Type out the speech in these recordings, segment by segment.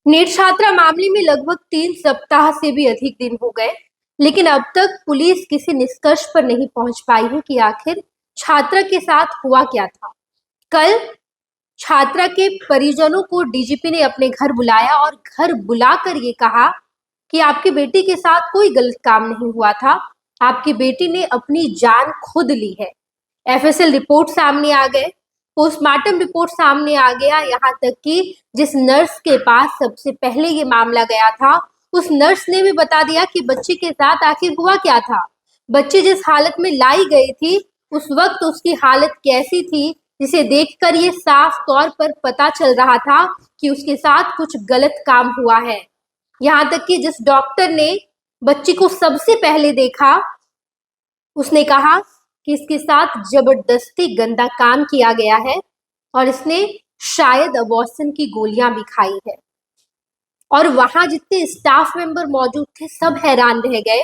NEET छात्रा मामले में लगभग 3 सप्ताह से भी अधिक दिन हो गए, लेकिन अब तक पुलिस किसी निष्कर्ष पर नहीं पहुंच पाई है कि आखिर छात्रा के साथ हुआ क्या था। कल छात्रा के परिजनों को डीजीपी ने अपने घर बुलाया और घर बुलाकर ये कहा कि आपकी बेटी के साथ कोई गलत काम नहीं हुआ था, आपकी बेटी ने अपनी जान खुद ली है। एफएसएल रिपोर्ट सामने आ गए, पोस्टमार्टम रिपोर्ट सामने आ गया, यहाँ तक कि जिस नर्स के पास सबसे पहले ये मामला गया था, उस नर्स ने भी बता दिया कि बच्चे के साथ आखिर हुआ क्या था। बच्ची जिस हालत में लाई गई थी, उस वक्त उसकी हालत कैसी थी, जिसे देखकर ये साफ तौर पर पता चल रहा था कि उसके साथ कुछ गलत काम हुआ है। यहाँ तक कि जिस डॉक्टर ने बच्ची को सबसे पहले देखा, उसने कहा कि इसके साथ जबरदस्ती गंदा काम किया गया है और इसने शायद अबॉर्शन की गोलियां भी खाई है। और वहां जितने स्टाफ मेंबर मौजूद थे सब हैरान रह गए।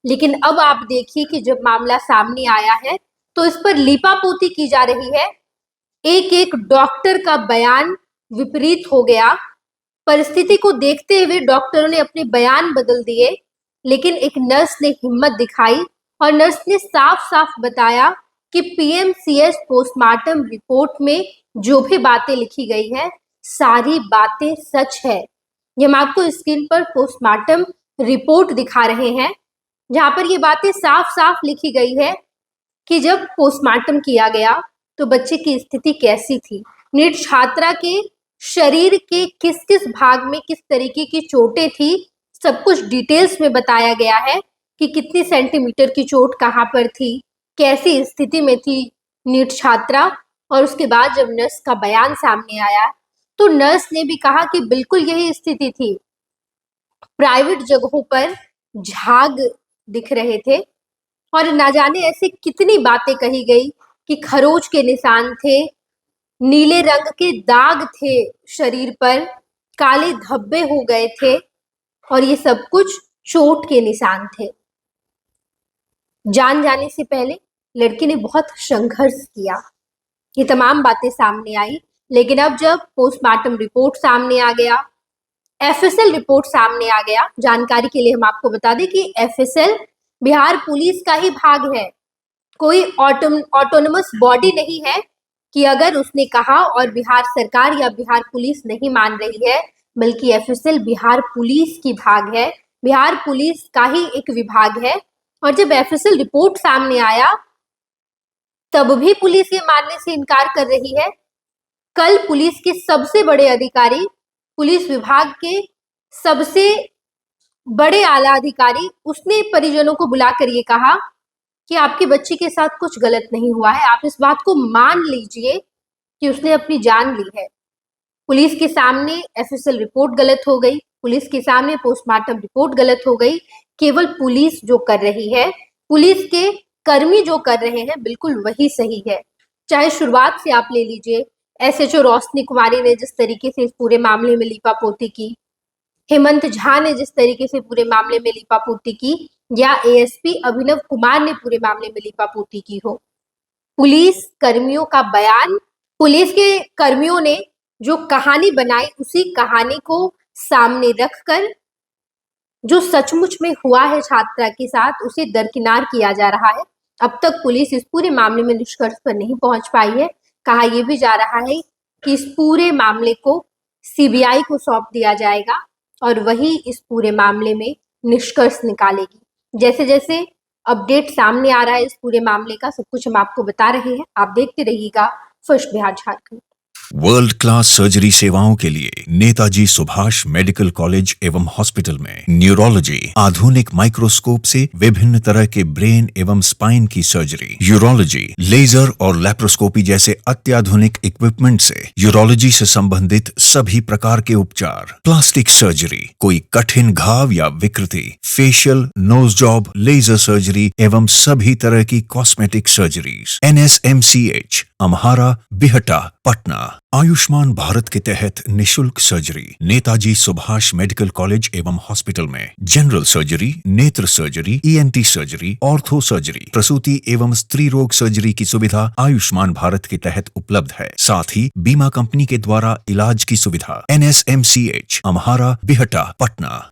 लेकिन अब आप देखिए कि जब मामला सामने आया है तो इस पर लीपापोती की जा रही है। एक एक डॉक्टर का बयान विपरीत हो गया। परिस्थिति को देखते हुए डॉक्टरों ने अपने बयान बदल दिए, लेकिन एक नर्स ने हिम्मत दिखाई और नर्स ने साफ साफ बताया कि पीएमसीएच पोस्टमार्टम रिपोर्ट में जो भी बातें लिखी गई है सारी बातें सच है। ये हम आपको स्क्रीन पर पोस्टमार्टम रिपोर्ट दिखा रहे हैं, जहां पर ये बातें साफ साफ लिखी गई है कि जब पोस्टमार्टम किया गया तो बच्चे की स्थिति कैसी थी, नीट छात्रा के शरीर के किस किस भाग में किस तरीके की चोटें थी, सब कुछ डिटेल्स में बताया गया है कि कितनी सेंटीमीटर की चोट कहाँ पर थी, कैसी स्थिति में थी नीट छात्रा। और उसके बाद जब नर्स का बयान सामने आया तो नर्स ने भी कहा कि बिल्कुल यही स्थिति थी। प्राइवेट जगहों पर झाग दिख रहे थे और ना जाने ऐसे कितनी बातें कही गई कि खरोच के निशान थे, नीले रंग के दाग थे शरीर पर, काले धब्बे हो गए थे और ये सब कुछ चोट के निशान थे। जान जाने से पहले लड़की ने बहुत संघर्ष किया। ये तमाम बातें सामने आई, लेकिन अब जब पोस्टमार्टम रिपोर्ट सामने आ गया, एफएसएल रिपोर्ट सामने आ गया, जानकारी के लिए हम आपको बता दें कि एफएसएल बिहार पुलिस का ही भाग है, कोई ऑटोनमस बॉडी नहीं है कि अगर उसने कहा और बिहार सरकार या बिहार पुलिस नहीं मान रही है, बल्कि एफएसएल बिहार पुलिस की भाग है, बिहार पुलिस का ही एक विभाग है। और जब एफएसएल रिपोर्ट सामने आया तब भी पुलिस ये मानने से इनकार कर रही है। कल पुलिस के सबसे बड़े अधिकारी, पुलिस विभाग के सबसे बड़े आला अधिकारी, उसने परिजनों को बुलाकर ये कहा कि आपकी बच्ची के साथ कुछ गलत नहीं हुआ है, आप इस बात को मान लीजिए कि उसने अपनी जान ली है। पुलिस के सामने एफएसएल रिपोर्ट गलत हो गई, पुलिस के सामने पोस्टमार्टम रिपोर्ट गलत हो गई। केवल पुलिस जो कर रही है, पुलिस के कर्मी जो कर रहे हैं, बिल्कुल वही सही है। चाहे शुरुआत से आप ले लीजिए, एसएचओ रोशनी कुमारी ने जिस तरीके से इस पूरे मामले में लीपापोती की, हेमंत झा ने जिस तरीके से पूरे मामले में लीपापोती की, या एएसपी अभिनव कुमार ने पूरे मामले में लीपापोती की हो, पुलिस कर्मियों का बयान, पुलिस के कर्मियों ने जो कहानी बनाई उसी कहानी को सामने रखकर जो सचमुच में हुआ है छात्रा के साथ उसे दरकिनार किया जा रहा है। अब तक पुलिस इस पूरे मामले में निष्कर्ष पर नहीं पहुंच पाई है। कहा यह भी जा रहा है कि इस पूरे मामले को सीबीआई को सौंप दिया जाएगा और वही इस पूरे मामले में निष्कर्ष निकालेगी। जैसे जैसे अपडेट सामने आ रहा है इस पूरे मामले का, सब कुछ हम आपको बता रहे हैं। आप देखते रहिएगा first Bihar Jharkhand. World class surgery सेवाओं के लिए नेताजी सुभाष मेडिकल कॉलेज एवं हॉस्पिटल में न्यूरोलॉजी, आधुनिक माइक्रोस्कोप से विभिन्न तरह के ब्रेन एवं स्पाइन की सर्जरी, यूरोलॉजी, लेजर और लैप्रोस्कोपी जैसे अत्याधुनिक इक्विपमेंट से यूरोलॉजी से संबंधित सभी प्रकार के उपचार, प्लास्टिक सर्जरी, कोई कठिन घाव या विकृति, facial, nose job, laser surgery एवं सभी तरह की cosmetic surgeries. NSMCH, Amhara, Bihta, Patna. Ayushman Bharat के तहत निशुल्क surgery Netaji Subhash medical college एवं हॉस्पिटल में जनरल सर्जरी, नेत्र surgery, ENT surgery, ortho surgery, प्रसूति एवं स्त्री रोग सर्जरी की सुविधा आयुष्मान भारत के तहत उपलब्ध है। साथ ही बीमा कंपनी के द्वारा इलाज की सुविधा। NSMCH, अम्हारा, बिहटा, पटना।